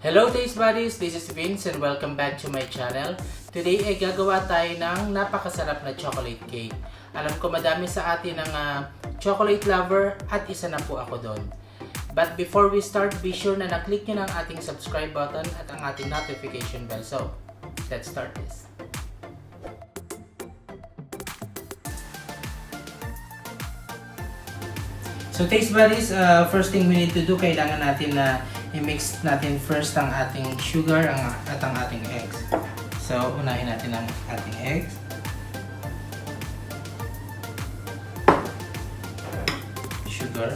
Hello Tastebuddies! This is Vince and welcome back to my channel. Today ay gagawa tayo ng napakasarap na chocolate cake. Alam ko madami sa atin ang chocolate lover at isa na po ako doon. But before we start, be sure na na-click nyo ng ating subscribe button at ang ating notification bell. So, let's start this. So Tastebuddies, first thing we need to do, kailangan natin na i-mix natin first ang ating sugar at ang ating eggs. So, unahin natin ang ating eggs. Sugar.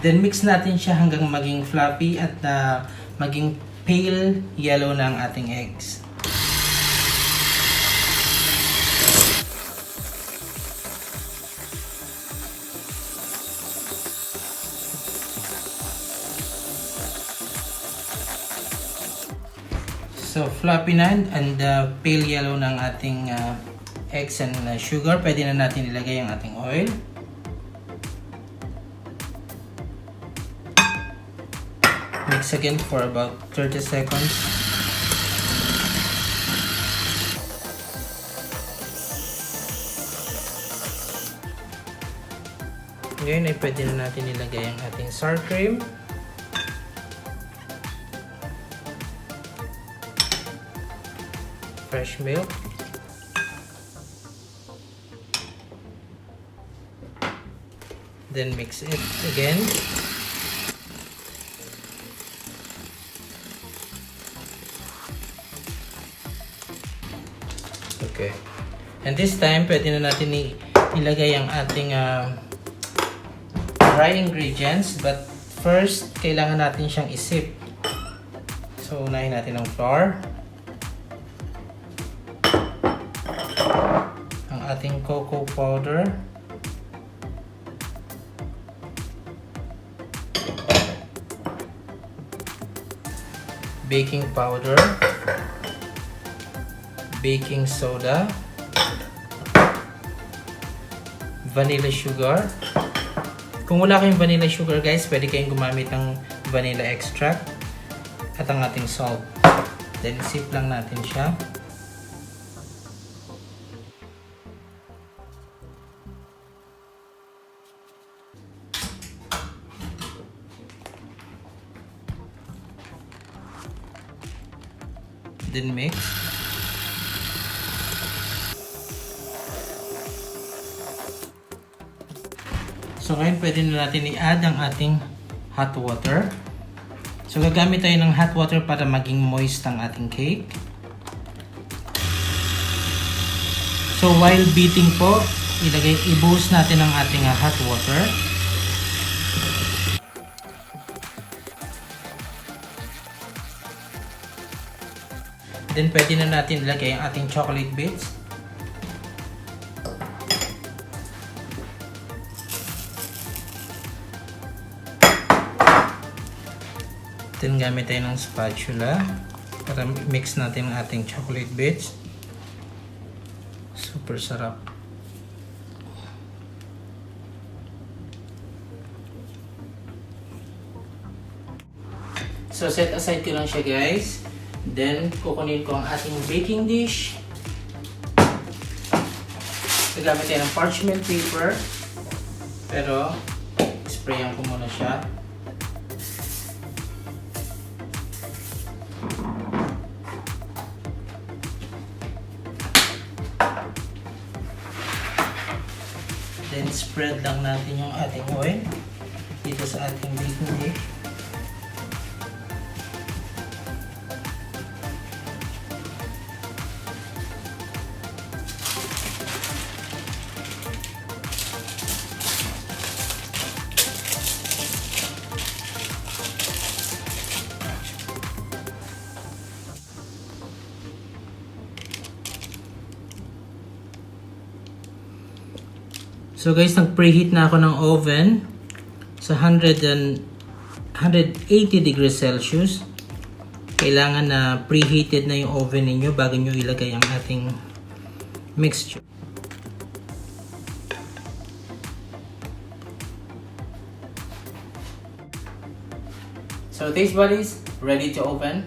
Then mix natin siya hanggang maging fluffy at maging pale yellow na ang ating eggs. So, fluffy na and pale yellow ng ating eggs and sugar. Pwede na natin ilagay ang ating oil. Mix again for about 30 seconds. Ngayon ay pwede na natin ilagay ang ating sour cream. Fresh milk, then mix it again. Okay, and this time pwede na natin ilagay ang ating dry ingredients, but first kailangan natin siyang isip. So unahin natin ang flour, ating cocoa powder, baking powder, baking soda, vanilla sugar. Kung wala kayong vanilla sugar guys, pwede kayong gumamit ng vanilla extract, at ang ating salt. Then sip lang natin siya. Then mix. So ngayon pwede na natin i-add ang ating hot water. So gagamit tayo ng hot water para maging moist ang ating cake. So while beating po, i-boost natin ang ating hot water. Then pwede na natin ilagay ang ating chocolate bits. Then gamit tayo ng spatula para mix natin ang ating chocolate bits. Super sarap. So set aside ko lang siya guys. Then, kukunin ko ang ating baking dish. Gagamit tayo ng parchment paper. Pero, sprayan ko muna siya. Then, spread lang natin yung ating oil dito sa ating baking dish. So guys, nag-preheat na ako ng oven sa 180 degrees Celsius. Kailangan na preheated na yung oven ninyo bago nyo ilagay ang ating mixture. So Tastebuddies, ready to open?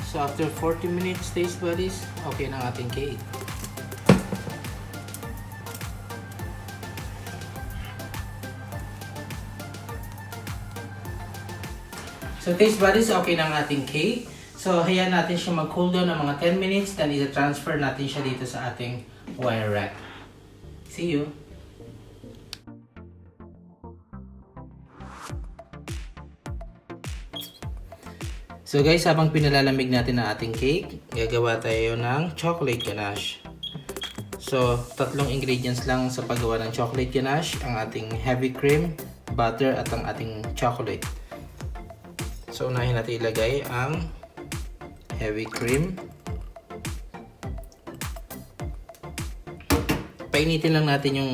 So after 40 minutes, Tastebuddies, okay na ang ating cake. So Tastebuddies, okay na ang ating cake. So hayaan natin siya mag-cool down ng mga 10 minutes, then i-transfer natin siya dito sa ating wire rack. See you! So guys, habang pinalalamig natin ang ating cake, gagawa tayo ng chocolate ganache. So, tatlong ingredients lang sa paggawa ng chocolate ganache, ang ating heavy cream, butter, at ang ating chocolate. So, unahin natin ilagay ang heavy cream. Painitin lang natin yung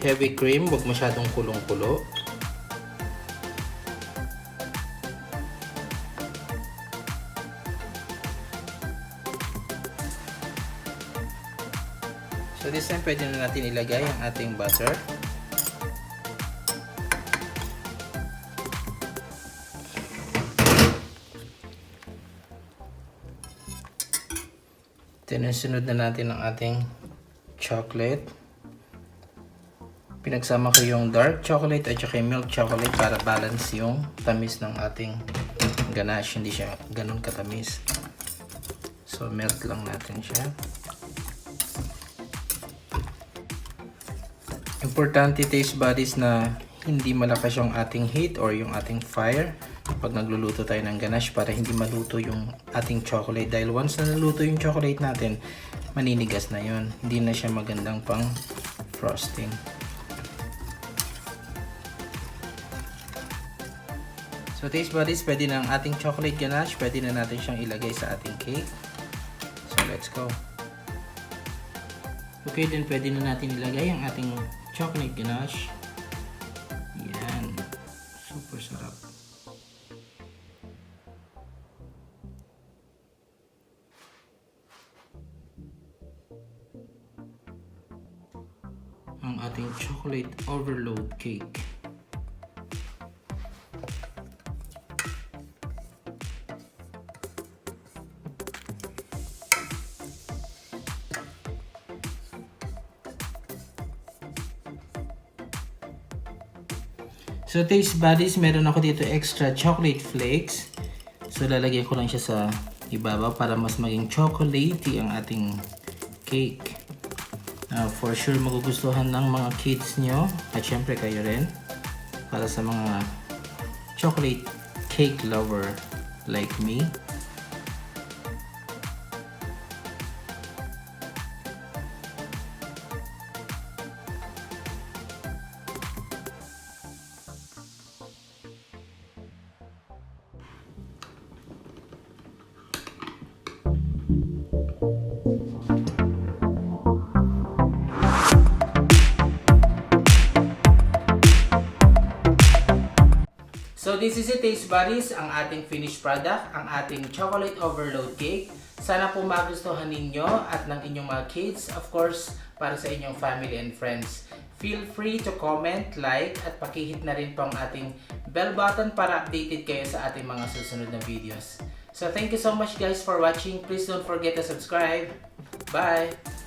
heavy cream, huwag masyadong kulong-kulo. So this time, pwede na natin ilagay ang ating butter. Sunod na natin ang ating chocolate. Pinagsama ko yung dark chocolate at saka yung milk chocolate para balance yung tamis ng ating ganache. Hindi siya ganun katamis. So melt lang natin siya. Importante Tastebuddies na hindi malakas yung ating heat or yung ating fire pag nagluluto tayo ng ganache para hindi maluto yung ating chocolate, dahil once na naluto yung chocolate natin, maninigas na yon, hindi na siya magandang pang frosting. So Tastebuddies, pwede na ang ating chocolate ganache, pwede na natin siyang ilagay sa ating cake. So let's go. Okay, then pwede na natin ilagay ang ating chocolate ganache. Yan. Super sarap. Ang ating chocolate overload cake. So Tastebuddies, meron ako dito extra chocolate flakes. So lalagyan ko lang siya sa ibabaw para mas maging chocolatey ang ating cake. For sure magugustuhan ng mga kids nyo at syempre kayo rin, para sa mga chocolate cake lover like me. So this is it Tastebuddies, ang ating finished product, ang ating chocolate overload cake. Sana po magustuhan ninyo at ng inyong mga kids, of course, para sa inyong family and friends. Feel free to comment, like, at pakihit na rin po ang ating bell button para updated kayo sa ating mga susunod na videos. So thank you so much guys for watching. Please don't forget to subscribe. Bye!